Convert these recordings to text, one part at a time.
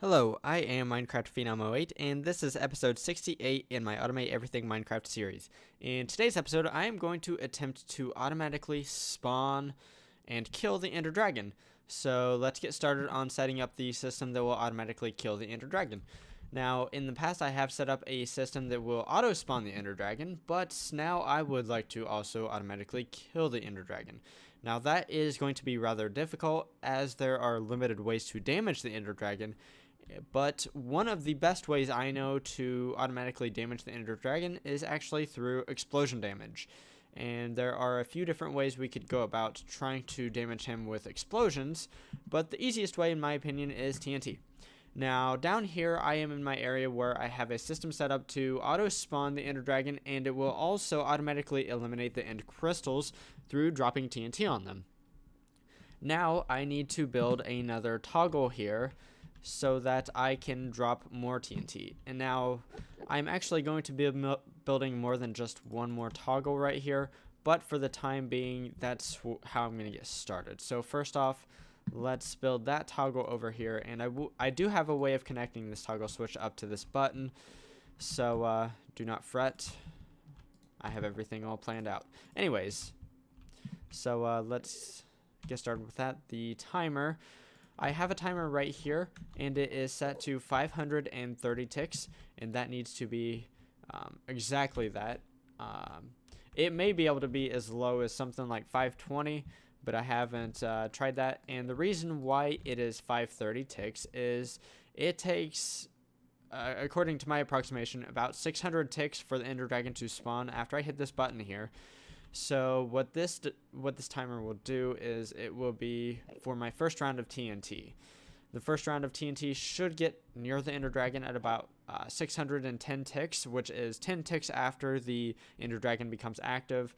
Hello, I am Minecraft Phenom 08, and this is episode 68 in my Automate Everything Minecraft series. In today's episode, I am going to attempt to automatically spawn and kill the Ender Dragon. So let's get started on setting up the system that will automatically kill the Ender Dragon. Now, in the past, I have set up a system that will auto-spawn the Ender Dragon, but now I would like to also automatically kill the Ender Dragon. Now, that is going to be rather difficult, as there are limited ways to damage the Ender Dragon. But one of the best ways I know to automatically damage the Ender Dragon is actually through explosion damage. And there are a few different ways we could go about trying to damage him with explosions, but the easiest way in my opinion is TNT. Now down here I am in my area where I have a system set up to auto spawn the Ender Dragon, and it will also automatically eliminate the end crystals through dropping TNT on them. Now I need to build another toggle here so that I can drop more TNT. And now I'm actually going to be building more than just one more toggle right here, but for the time being, that's how I'm going to get started. So first off, let's build that toggle over here, and I do have a way of connecting this toggle switch up to this button, so do not fret. I have everything all planned out. Anyways, so let's get started with that. The timer, I have a timer right here, and it is set to 530 ticks, and that needs to be exactly that. It may be able to be as low as something like 520, but I haven't tried that. And the reason why it is 530 ticks is it takes, according to my approximation, about 600 ticks for the Ender Dragon to spawn after I hit this button here. So what this timer will do is it will be for my first round of TNT. The first round of TNT should get near the Ender Dragon at about 610 ticks, which is 10 ticks after the Ender Dragon becomes active.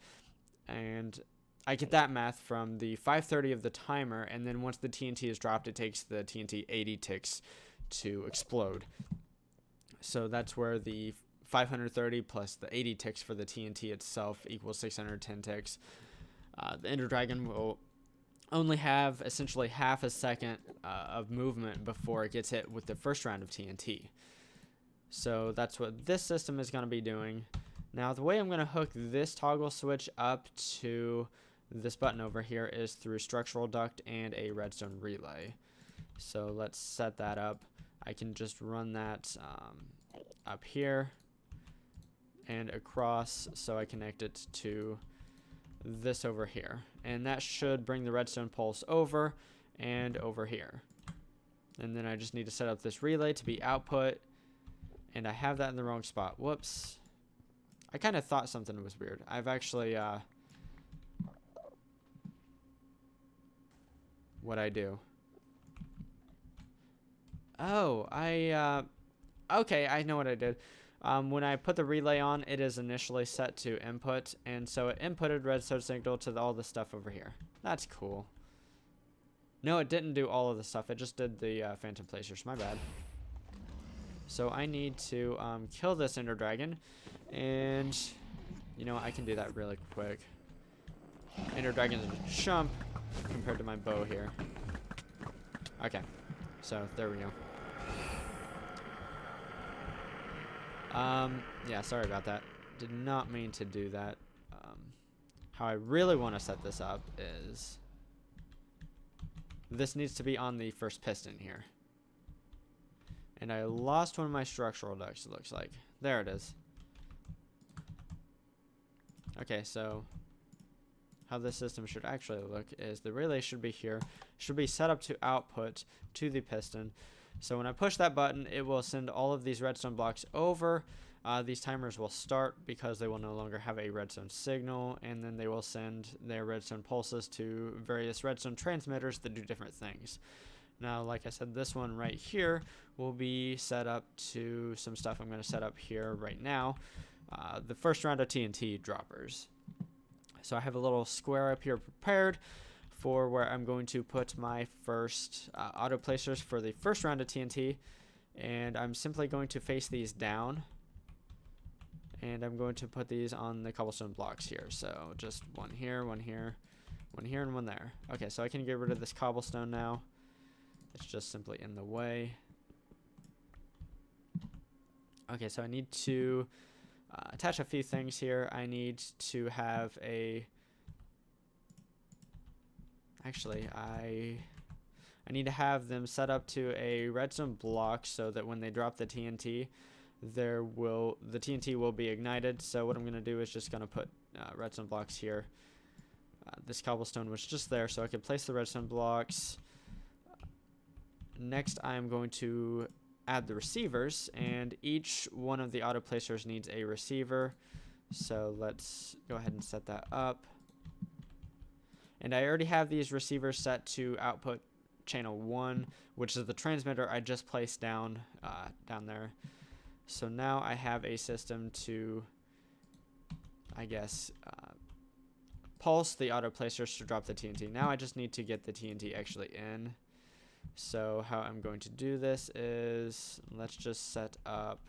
And I get that math from the 530 of the timer, and then once the TNT is dropped, it takes the TNT 80 ticks to explode. So that's where the 530 plus the 80 ticks for the TNT itself equals 610 ticks. The Ender Dragon will only have essentially half a second of movement before it gets hit with the first round of TNT. So that's what this system is going to be doing. Now the way I'm going to hook this toggle switch up to this button over here is through structural duct and a redstone relay. So let's set that up. I can just run that up here and across, so I connect it to this over here, and that should bring the redstone pulse over and over here. And then I just need to set up this relay to be output, and I have that in the wrong spot. Whoops. I kind of thought something was weird. I've actually what I do. Oh, okay, I know what I did. When I put the relay on, it is initially set to input, and so it inputted redstone signal to all the stuff over here. That's cool. No, it didn't do all of the stuff. It just did the phantom placers. My bad. So I need to kill this Ender Dragon, and you know, I can do that really quick. Ender Dragon is a chump compared to my bow here. Okay, so there we go. Yeah, sorry about that. Did not mean to do that. How I really want to set this up is this needs to be on the first piston here. And I lost one of my structural ducts, it looks like. There it is. Okay, so how this system should actually look is the relay should be here, should be set up to output to the piston. So when I push that button, it will send all of these redstone blocks over. These timers will start because they will no longer have a redstone signal, and then they will send their redstone pulses to various redstone transmitters that do different things. Now, like I said, this one right here will be set up to some stuff I'm going to set up here right now. The first round of TNT droppers. So I have a little square up here prepared for where I'm going to put my first auto placers for the first round of TNT, and I'm simply going to face these down, and I'm going to put these on the cobblestone blocks here. So just one here, one here, one here, and one there. Okay, so I can get rid of this cobblestone now. It's just simply in the way. Okay, so I need to attach a few things here. I need to have a... Actually, I need to have them set up to a redstone block so that when they drop the TNT, the TNT will be ignited. So what I'm going to do is just going to put redstone blocks here. This cobblestone was just there, so I could place the redstone blocks. Next, I'm going to add the receivers, and each one of the auto placers needs a receiver. So let's go ahead and set that up. And I already have these receivers set to output channel 1, which is the transmitter I just placed down there. So now I have a system to, I guess, pulse the auto placers to drop the TNT. Now I just need to get the TNT actually in. So how I'm going to do this is, let's just set up,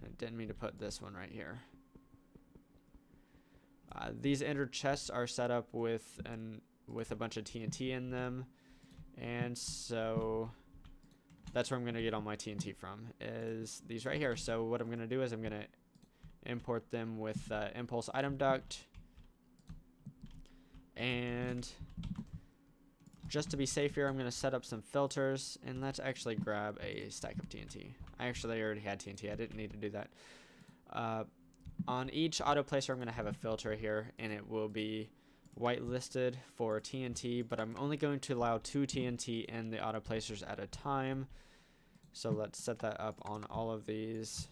I didn't mean to put this one right here. These ender chests are set up with a bunch of TNT in them, and so that's where I'm going to get all my TNT from, is these right here. So what I'm going to do is I'm going to import them with impulse item duct, and just to be safe here, I'm going to set up some filters, and let's actually grab a stack of TNT. I actually already had TNT. I didn't need to do that. On each auto placer, I'm going to have a filter here, and it will be whitelisted for TNT, but I'm only going to allow 2 TNT in the auto placers at a time. So let's set that up on all of these.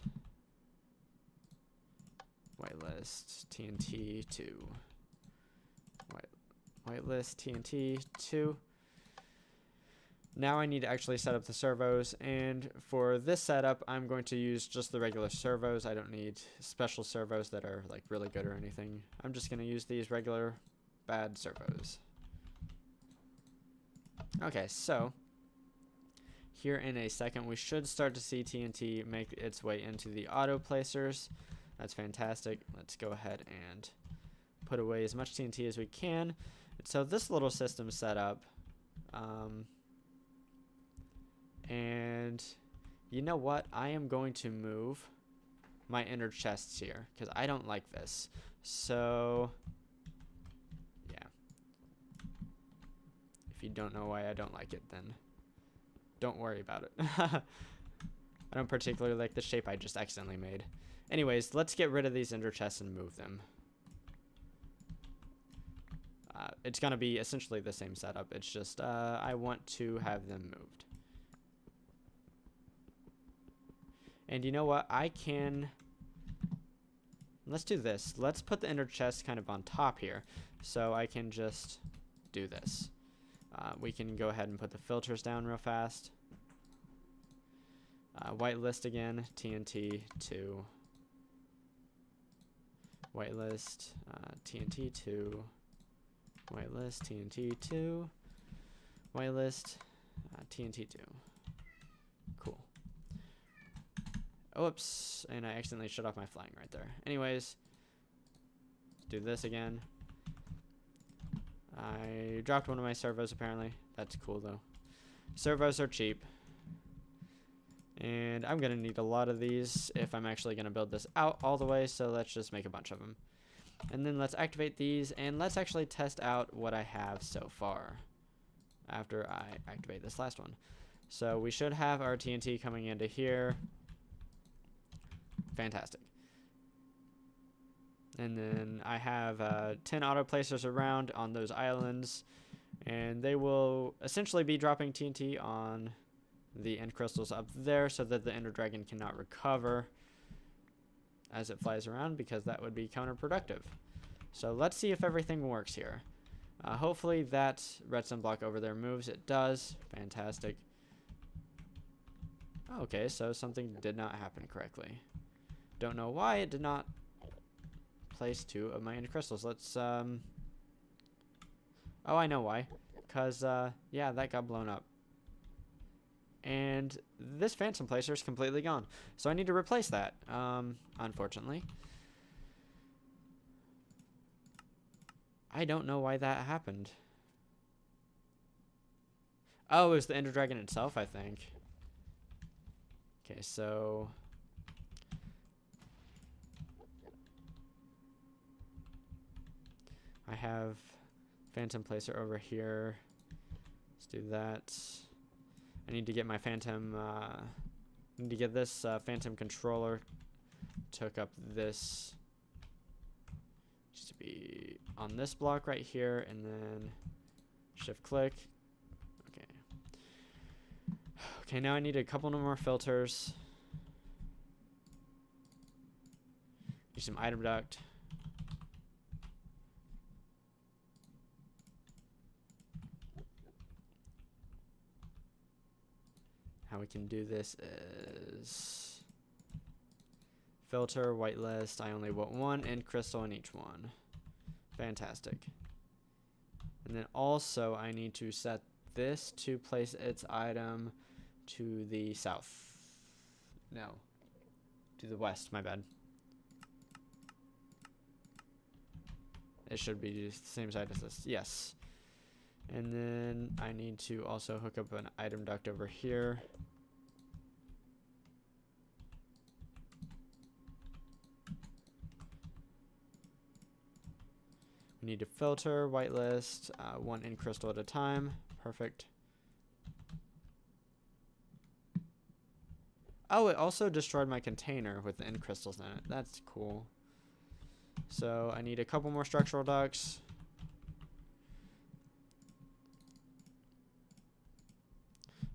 Whitelist TNT 2. Whitelist TNT 2. Now I need to actually set up the servos, and for this setup I'm going to use just the regular servos. I don't need special servos that are like really good or anything. I'm just going to use these regular bad servos. Okay, so here in a second we should start to see TNT make its way into the auto placers. That's fantastic. Let's go ahead and put away as much TNT as we can. So this little system set up, and you know what? I am going to move my inner chests here because I don't like this. So yeah, if you don't know why I don't like it, then don't worry about it. I don't particularly like the shape I just accidentally made. Anyways, let's get rid of these ender chests and move them. It's going to be essentially the same setup. It's just I want to have them moved. And you know what? Let's do this. Let's put the ender chest kind of on top here. So I can just do this. We can go ahead and put the filters down real fast. Whitelist again. TNT 2. Whitelist. TNT 2. Whitelist, TNT 2, whitelist, TNT 2. Cool. Oops, and I accidentally shut off my flying right there. Anyways, let's do this again. I dropped one of my servos apparently. That's cool though. Servos are cheap. And I'm going to need a lot of these if I'm actually going to build this out all the way, so let's just make a bunch of them. And then let's activate these, and let's actually test out what I have so far after I activate this last one. So we should have our TNT coming into here. Fantastic. And then I have 10 auto placers around on those islands, and they will essentially be dropping TNT on the end crystals up there so that the Ender Dragon cannot recover as it flies around, because that would be counterproductive. So let's see if everything works here. Hopefully that redstone block over there moves. It does. Fantastic. Okay, so something did not happen correctly. Don't know why it did not place 2 of my ender crystals. Let's oh, I know why. Because yeah, that got blown up. And this phantom placer is completely gone. So I need to replace that, unfortunately. I don't know why that happened. Oh, it was the Ender Dragon itself, I think. Okay, so I have phantom placer over here. Let's do that. I need to get my phantom, need to get this phantom controller to hook up this. Just to be on this block right here, and then shift click. Okay. Okay, now I need a couple more filters. Need some item duct. How we can do this is filter, whitelist. I only want one end crystal in each one. Fantastic. And then also I need to set this to place its item to the south. No, to the west, my bad. It should be the same side as this, yes. And then I need to also hook up an item duct over here. We need to filter, whitelist, one end crystal at a time. Perfect. Oh, it also destroyed my container with the end crystals in it. That's cool. So I need a couple more structural ducts.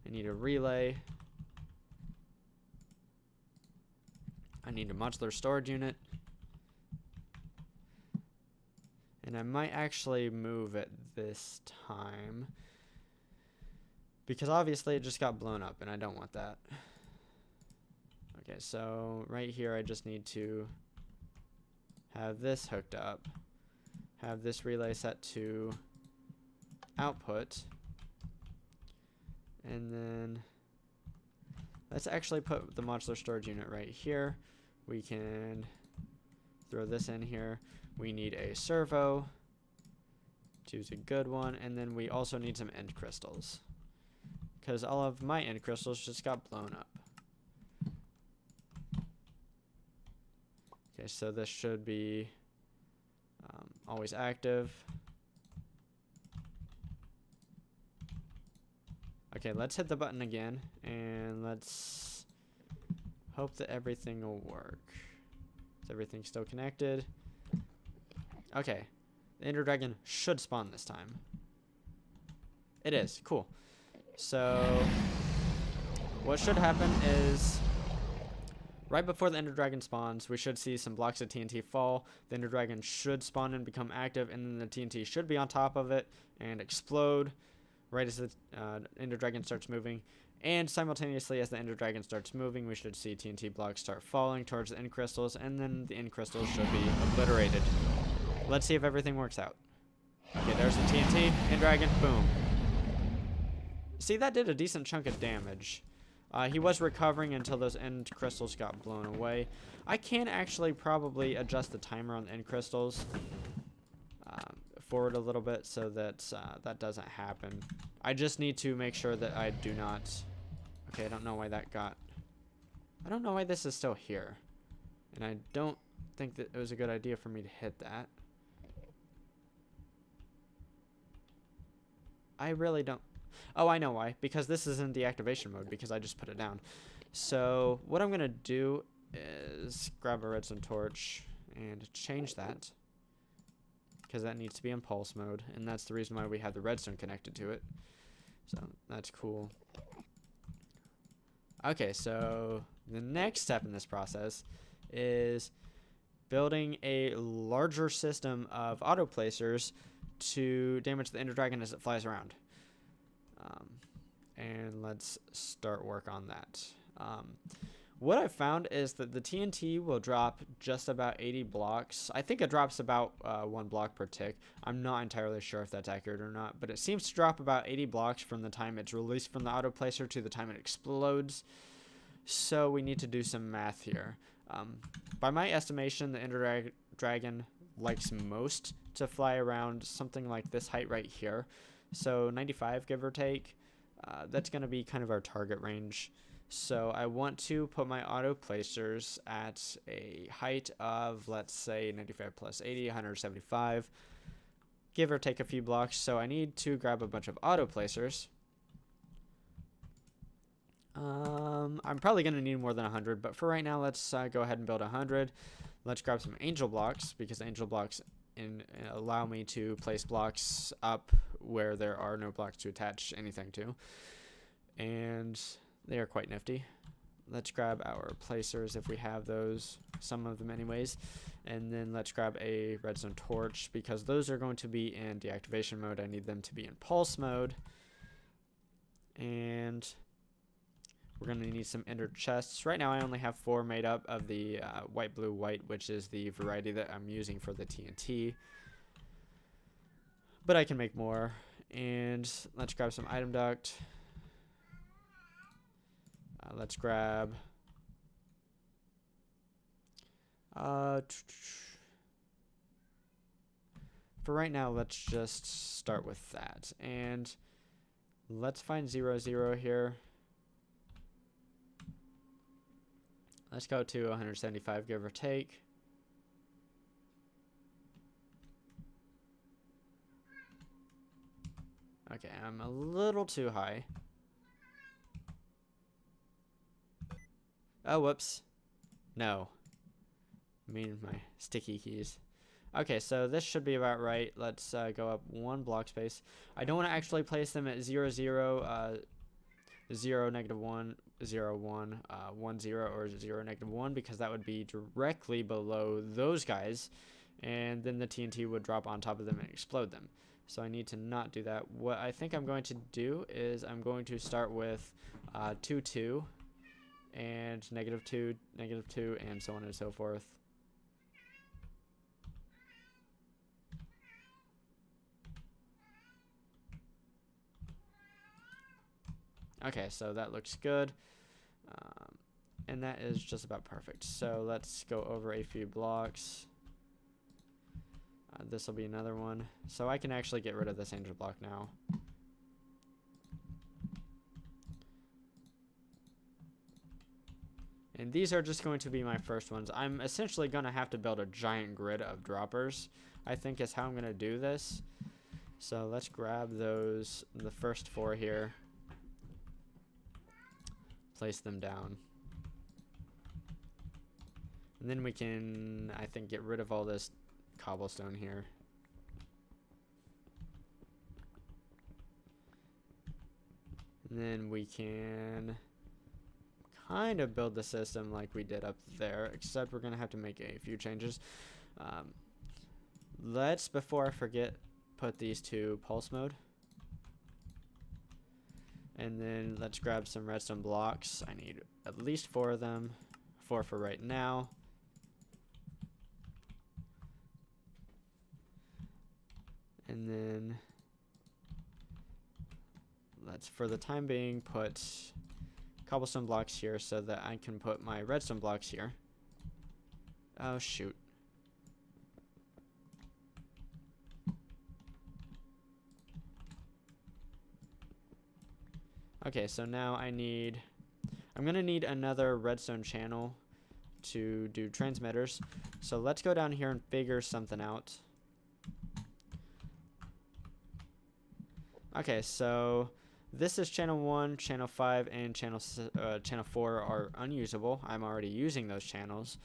I need a relay. I need a modular storage unit. And I might actually move it this time, because obviously it just got blown up and I don't want that. Okay, so right here I just need to have this hooked up, have this relay set to output, and then let's actually put the modular storage unit right here. We can throw this in here. We need a servo. Choose a good one, and then we also need some end crystals, because all of my end crystals just got blown up. Okay, so this should be always active. Okay, let's hit the button again, and let's hope that everything will work. Is everything still connected? Okay, the Ender Dragon should spawn this time. It is, cool. So, what should happen is, right before the Ender Dragon spawns, we should see some blocks of TNT fall. The Ender Dragon should spawn and become active, and then the TNT should be on top of it and explode right as the Ender Dragon starts moving. And simultaneously, as the Ender Dragon starts moving, we should see TNT blocks start falling towards the end crystals, and then the end crystals should be obliterated. Let's see if everything works out. Okay, there's the TNT, End Dragon, boom. See, that did a decent chunk of damage. He was recovering until those end crystals got blown away. I can actually probably adjust the timer on the end crystals forward a little bit so that that doesn't happen. I just need to make sure that I do not... Okay, I don't know why that got... I don't know why this is still here. And I don't think that it was a good idea for me to hit that. I really don't... Oh, I know why. Because this is in deactivation mode, because I just put it down. So, what I'm going to do is grab a redstone torch and change that, because that needs to be in pulse mode, and that's the reason why we have the redstone connected to it. So, that's cool. Okay, so the next step in this process is building a larger system of auto placers to damage the Ender Dragon as it flies around. And let's start work on that. What I've found is that the TNT will drop just about 80 blocks. I think it drops about 1 block per tick. I'm not entirely sure if that's accurate or not, but it seems to drop about 80 blocks from the time it's released from the auto placer to the time it explodes. So we need to do some math here. By my estimation, the Ender Dragon likes most to fly around something like this height right here. So 95, give or take. That's going to be kind of our target range. So I want to put my auto placers at a height of, let's say, 95 plus 80, 175. give or take a few blocks. So I need to grab a bunch of auto placers. I'm probably going to need more than 100, but for right now, let's go ahead and build 100. Let's grab some angel blocks, because angel blocks allow me to place blocks up where there are no blocks to attach anything to. And they are quite nifty. Let's grab our placers if we have those, some of them anyways. And then let's grab a redstone torch, because those are going to be in deactivation mode. I need them to be in pulse mode. And we're going to need some ender chests. Right now I only have 4 made up of the white, blue, white, which is the variety that I'm using for the TNT. But I can make more. And let's grab some item duct. Let's grab... for right now, let's just start with that. And let's find 0, 0 here. Let's go to 175, give or take. Okay, I'm a little too high. Oh, whoops. No. I mean my sticky keys. Okay, so this should be about right. Let's go up 1 block space. I don't want to actually place them at 0, 0, 0, -1, 0, 1, 1, 0, or 0, -1, because that would be directly below those guys, and then the TNT would drop on top of them and explode them. So I need to not do that. What I think I'm going to do is I'm going to start with 2, 2, and -2, -2, and so on and so forth. Okay, so that looks good. And that is just about perfect. So let's go over a few blocks. This will be another one. So I can actually get rid of this angel block now. And these are just going to be my first ones. I'm essentially going to have to build a giant grid of droppers, I think is how I'm going to do this. So let's grab those, the first 4 here. Place them down. And then we can, I think, get rid of all this cobblestone here. And then we can kind of build the system like we did up there, except we're going to have to make a few changes. Let's, before I forget, put these to pulse mode. And then let's grab some redstone blocks. I need at least 4 of them. 4 for right now. And then let's, for the time being, put cobblestone blocks here so that I can put my redstone blocks here. Oh, shoot. Okay, so now I'm going to need another redstone channel to do transmitters. So let's go down here and figure something out. Okay, so this is channel 1, channel 5, and channel 4 are unusable. I'm already using those channels.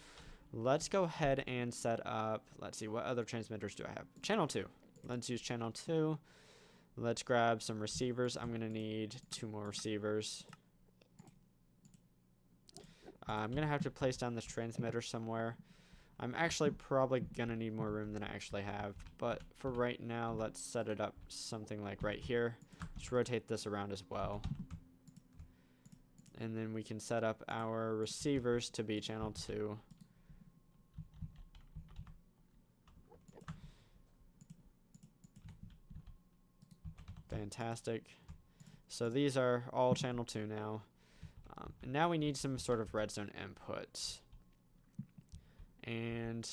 Let's go ahead and set up, let's see, what other transmitters do I have? Channel 2. Let's use channel 2. Let's grab some receivers. I'm going to need 2 more receivers. I'm going to have to place down this transmitter somewhere. I'm actually probably going to need more room than I actually have. But for right now, let's set it up something like right here. Let's rotate this around as well. And then we can set up our receivers to be channel 2. Fantastic. So these are all channel 2 now. And now we need some sort of redstone input. And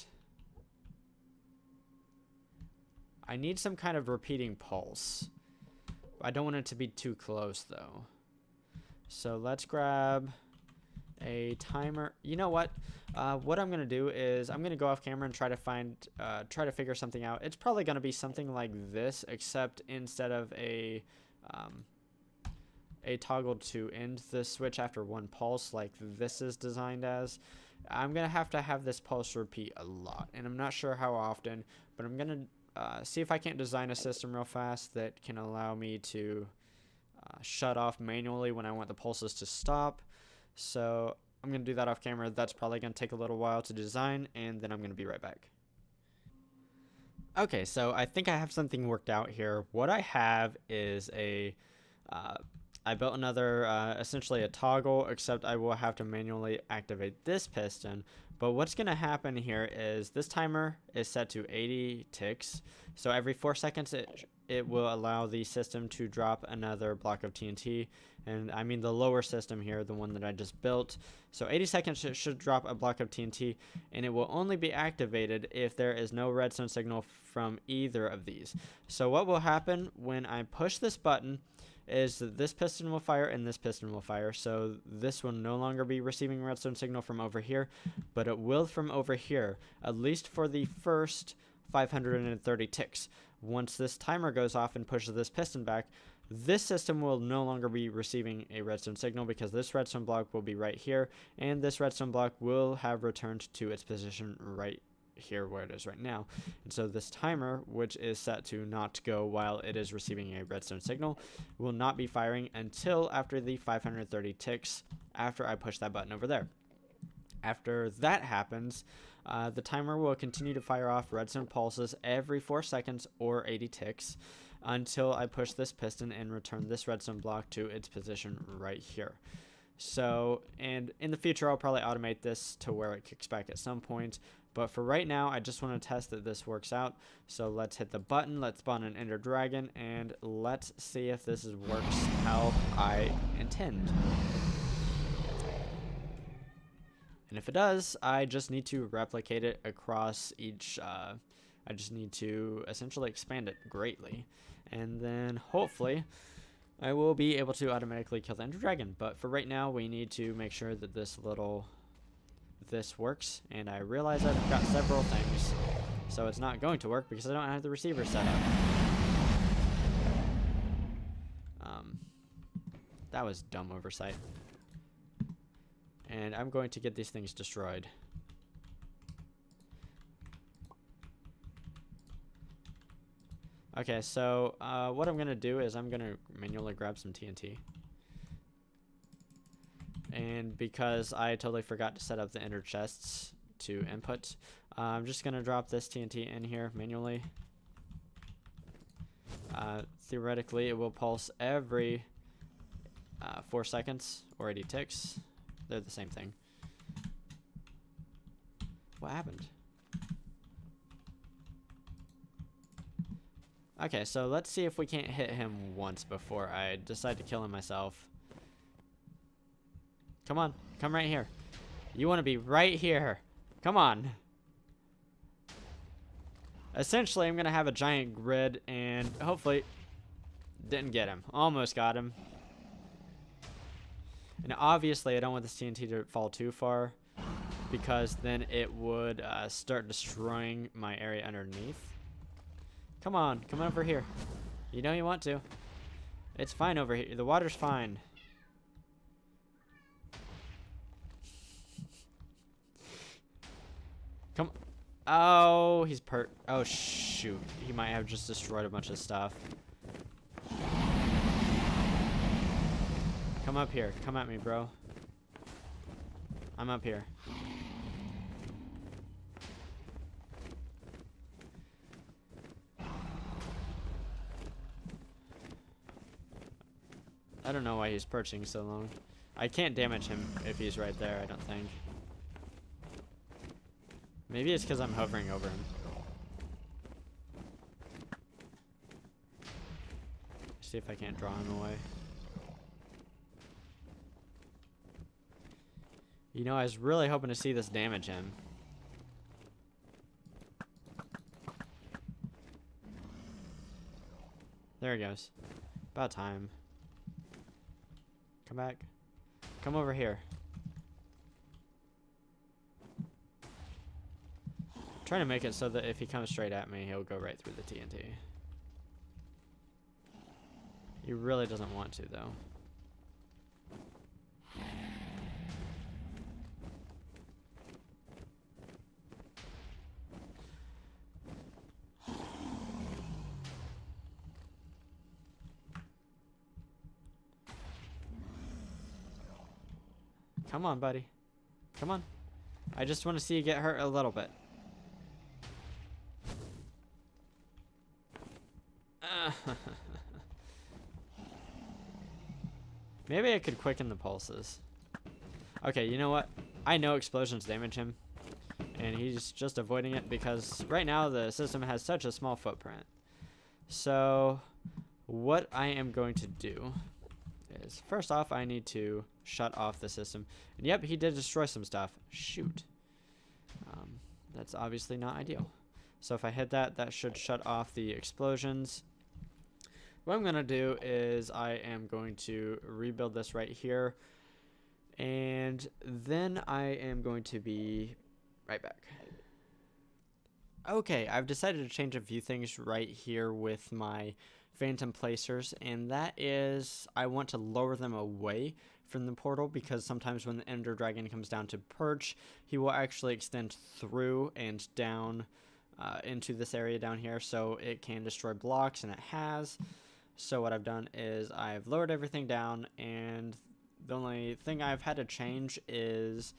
I need some kind of repeating pulse. I don't want it to be too close though. So let's grab a timer. You know what? What I'm gonna do is I'm gonna go off camera and try to figure something out. It's probably gonna be something like this, except instead of a toggle to end the switch after one pulse, like this is designed as, I'm gonna have to have this pulse repeat a lot, and I'm not sure how often, but I'm gonna see if I can't design a system real fast that can allow me to shut off manually when I want the pulses to stop. So I'm going to do that off camera. That's probably going to take a little while to design, and then I'm going to be right back. Okay, so I think I have something worked out here. What I have is I built another, essentially a toggle, except I will have to manually activate this piston. But what's going to happen here is this timer is set to 80 ticks. So every 4 seconds, it will allow the system to drop another block of TNT. And I mean the lower system here, the one that I just built. So 80 seconds it should drop a block of TNT, and it will only be activated if there is no redstone signal from either of these. So what will happen when I push this button is that this piston will fire and this piston will fire. So this will no longer be receiving redstone signal from over here, but it will from over here, at least for the first 530 ticks. Once this timer goes off and pushes this piston back, this system will no longer be receiving a redstone signal because this redstone block will be right here, and this redstone block will have returned to its position right here where it is right now. And so this timer, which is set to not go while it is receiving a redstone signal, will not be firing until after the 530 ticks after I push that button over there. After that happens, the timer will continue to fire off redstone pulses every 4 seconds or 80 ticks until I push this piston and return this redstone block to its position right here. So, and in the future I'll probably automate this to where it kicks back at some point, but for right now I just want to test that this works out. So let's hit the button, let's spawn an Ender Dragon, and let's see if this works how I intend. And if it does, I just need to replicate it across each, I just need to essentially expand it greatly. And then hopefully I will be able to automatically kill the Ender Dragon. But for right now, we need to make sure that this works. And I realize I've got several things, so it's not going to work because I don't have the receiver set up. That was dumb oversight. And I'm going to get these things destroyed. Okay, so what I'm going to do is I'm going to manually grab some TNT. And because I totally forgot to set up the ender chests to input, I'm just going to drop this TNT in here manually. Theoretically, it will pulse every 4 seconds or 80 ticks. They're the same thing. What happened? Okay, so let's see if we can't hit him once before I decide to kill him myself. Come on, come right here. You want to be right here. Come on. Essentially, I'm going to have a giant grid and hopefully didn't get him. Almost got him. And obviously, I don't want this TNT to fall too far because then it would start destroying my area underneath. Come on, come over here. You know you want to. It's fine over here. The water's fine. Come. Oh, he's oh, shoot. He might have just destroyed a bunch of stuff. Come up here. Come at me, bro. I'm up here. I don't know why he's perching so long. I can't damage him if he's right there, I don't think. Maybe it's because I'm hovering over him. See if I can't draw him away. You know, I was really hoping to see this damage him. There he goes. About time. Come back. Come over here. trying to make it so that if he comes straight at me, he'll go right through the TNT. He really doesn't want to, though. Come on, buddy. Come on. I just want to see you get hurt a little bit. Maybe I could quicken the pulses. Okay, you know what? I know explosions damage him, and he's just avoiding it because right now the system has such a small footprint. So what I am going to do is, first off, I need to shut off the system. And yep, he did destroy some stuff. Shoot. That's obviously not ideal. So if I hit that, that should shut off the explosions. What I'm going to do is I am going to rebuild this right here. And then I am going to be right back. Okay, I've decided to change a few things right here with my phantom placers, and that is I want to lower them away from the portal, because sometimes when the Ender Dragon comes down to perch, he will actually extend through and down into this area down here, so it can destroy blocks, and it has. So what I've done is I've lowered everything down, and the only thing I've had to change is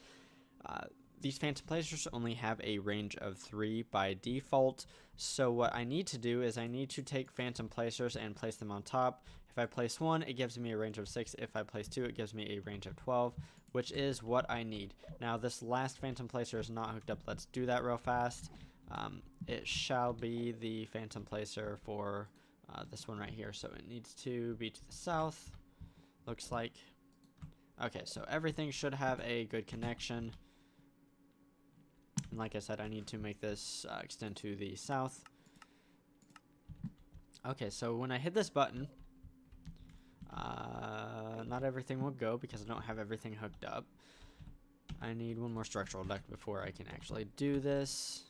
these phantom placers only have a range of 3 by default. So what I need to do is I need to take phantom placers and place them on top. If I place 1, it gives me a range of 6. If I place 2, it gives me a range of 12, which is what I need. Now this last phantom placer is not hooked up. Let's do that real fast. It shall be the phantom placer for this one right here. So it needs to be to the south, looks like. Okay, so everything should have a good connection. And like I said, I need to make this extend to the south. Okay, so when I hit this button, not everything will go because I don't have everything hooked up. I need one more structural duct before I can actually do this.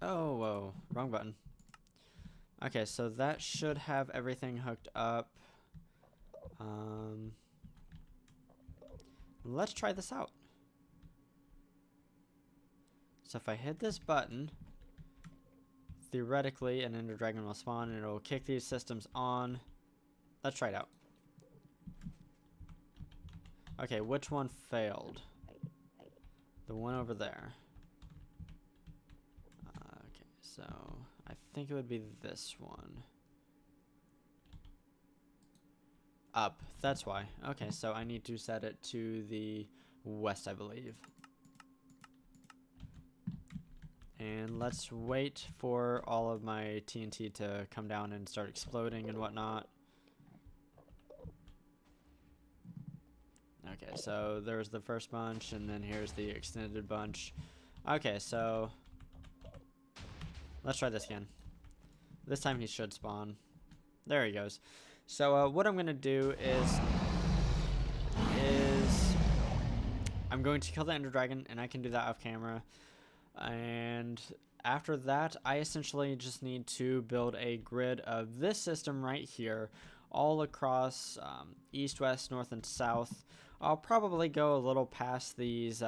Oh, whoa, wrong button. Okay, so that should have everything hooked up. Let's try this out. So if I hit this button, theoretically an Ender Dragon will spawn and it'll kick these systems on. Let's try it out. Okay, which one failed? The one over there. Okay, so I think it would be this one. Up, that's why. Okay, so I need to set it to the west, I believe. And let's wait for all of my TNT to come down and start exploding and whatnot. Okay, so there's the first bunch, and then here's the extended bunch. Okay, so let's try this again. This time he should spawn. There he goes. So what I'm going to do is I'm going to kill the Ender Dragon, and I can do that off camera. And after that, I essentially just need to build a grid of this system right here, all across east, west, north, and south. I'll probably go a little past these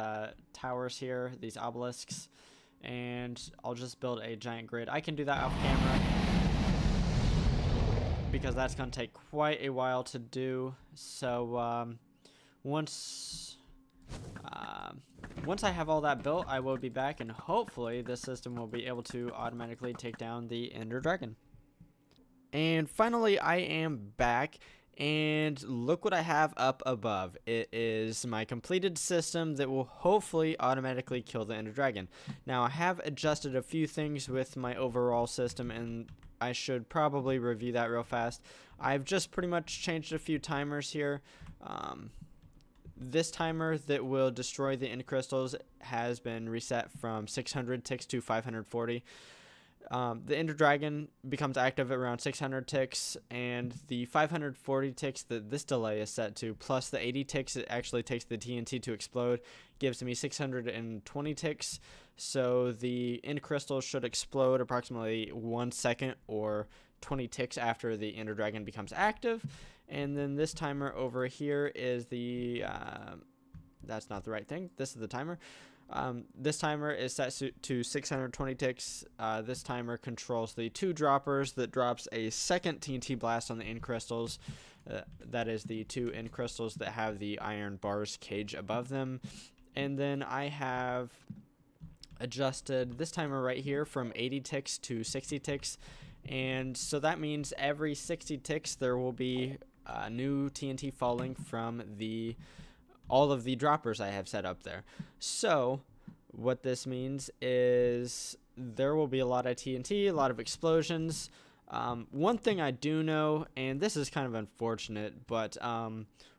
towers here, these obelisks, and I'll just build a giant grid. I can do that off camera, because that's going to take quite a while to do. So once I have all that built, I will be back, and hopefully this system will be able to automatically take down the Ender Dragon. And finally, I am back, and look what I have up above. It is my completed system that will hopefully automatically kill the Ender Dragon. Now, I have adjusted a few things with my overall system, and I should probably review that real fast. I've just pretty much changed a few timers here. This timer that will destroy the end crystals has been reset from 600 ticks to 540. The Ender Dragon becomes active at around 600 ticks, and the 540 ticks that this delay is set to, plus the 80 ticks it actually takes the TNT to explode, gives me 620 ticks. So the end crystal should explode approximately 1 second or 20 ticks after the Ender Dragon becomes active. And then this timer over here is the that's not the right thing. This is the timer. This timer is set to 620 ticks. This timer controls the 2 droppers that drops a second TNT blast on the end crystals. That is the 2 end crystals that have the iron bars cage above them. And then I have adjusted this timer right here from 80 ticks to 60 ticks. And so that means every 60 ticks there will be new TNT falling from all of the droppers I have set up there. So what this means is there will be a lot of TNT, a lot of explosions. One thing I do know, and this is kind of unfortunate, but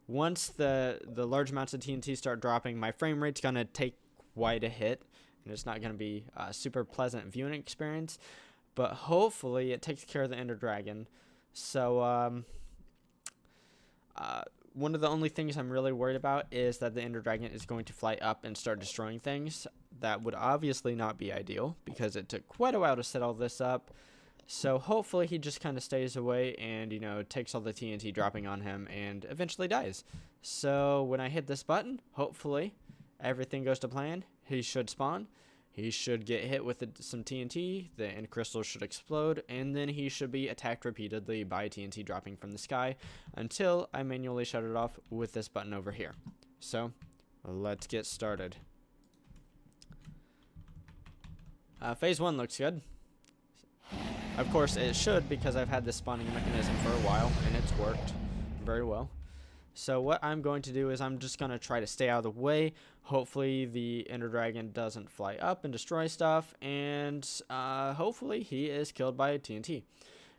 once the large amounts of TNT start dropping, my frame rate's going to take quite a hit, and it's not going to be a super pleasant viewing experience, but hopefully it takes care of the Ender Dragon. So one of the only things I'm really worried about is that the Ender Dragon is going to fly up and start destroying things. That would obviously not be ideal because it took quite a while to set all this up. So hopefully he just kind of stays away and, you know, takes all the TNT dropping on him and eventually dies. So when I hit this button, hopefully everything goes to plan. He should spawn. He should get hit with some TNT, the end crystal should explode, and then he should be attacked repeatedly by TNT dropping from the sky until I manually shut it off with this button over here. So, let's get started. Phase 1 looks good. Of course, it should because I've had this spawning mechanism for a while, and it's worked very well. So what I'm going to do is I'm just going to try to stay out of the way. Hopefully the Ender Dragon doesn't fly up and destroy stuff, and hopefully he is killed by TNT.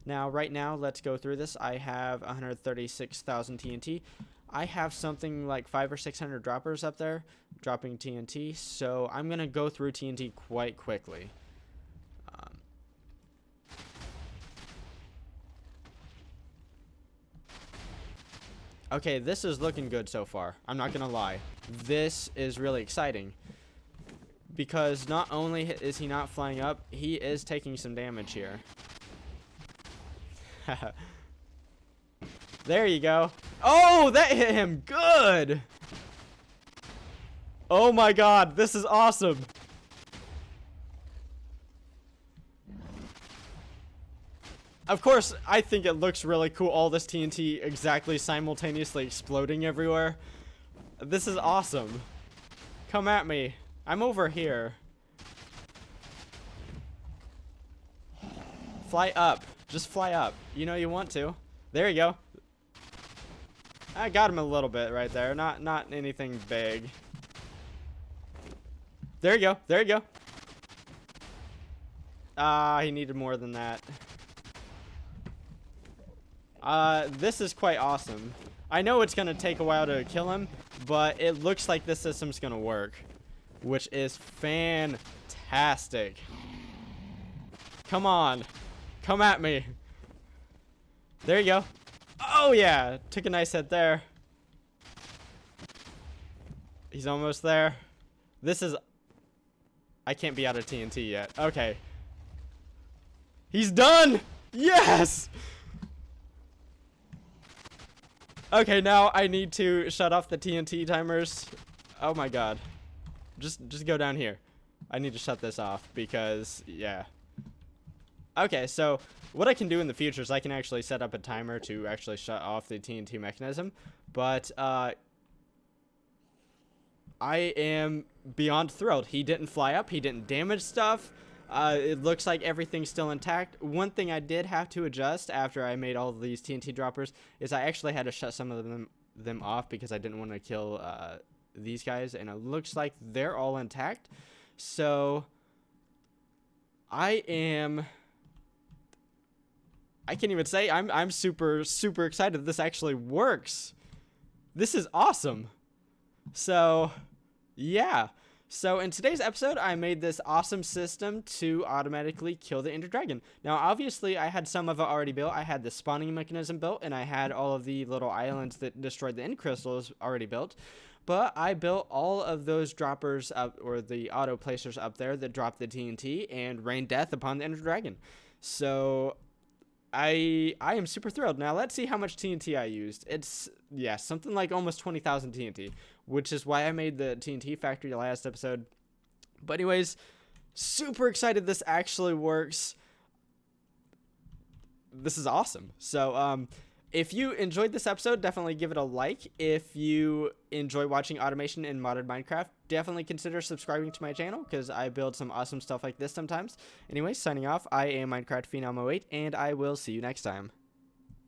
Now, right now, let's go through this. I have 136,000 TNT. I have something like 500 or 600 droppers up there dropping TNT, so I'm going to go through TNT quite quickly. Okay, this is looking good so far. I'm not gonna lie. This is really exciting. Because not only is he not flying up, he is taking some damage here. There you go. Oh, that hit him good! Oh my god, this is awesome! Of course, I think it looks really cool, all this TNT exactly simultaneously exploding everywhere. This is awesome. Come at me. I'm over here. Fly up. Just fly up. You know you want to. There you go. I got him a little bit right there. Not anything big. There you go. There you go. He needed more than that. This is quite awesome. I know it's gonna take a while to kill him, but it looks like this system's gonna work, which is fantastic. Come on. Come at me. There you go. Oh yeah, took a nice hit there. He's almost there. This is... I can't be out of TNT yet. Okay. He's done! Yes! Okay, now I need to shut off the TNT timers. Oh my god. Just go down here. I need to shut this off because, yeah. Okay, so what I can do in the future is I can actually set up a timer to actually shut off the TNT mechanism. But, I am beyond thrilled. He didn't fly up. He didn't damage stuff. It looks like everything's still intact. One thing I did have to adjust after I made all of these TNT droppers is I actually had to shut some of them off because I didn't want to kill these guys, and it looks like they're all intact. So I can't even say I'm super excited this actually works. This is awesome. So yeah. So in today's episode, I made this awesome system to automatically kill the Ender Dragon. Now, obviously, I had some of it already built. I had the spawning mechanism built, and I had all of the little islands that destroyed the end crystals already built. But I built all of those droppers up, or the auto placers up there that drop the TNT and rain death upon the Ender Dragon. So I am super thrilled. Now let's see how much TNT I used. It's, yeah, something like almost 20,000 TNT, which is why I made the TNT factory last episode. But anyways, super excited this actually works. This is awesome. So if you enjoyed this episode, definitely give it a like. If you enjoy watching automation in modded Minecraft, definitely consider subscribing to my channel because I build some awesome stuff like this sometimes. Anyways, signing off, I am Minecraft Phenom 08, and I will see you next time.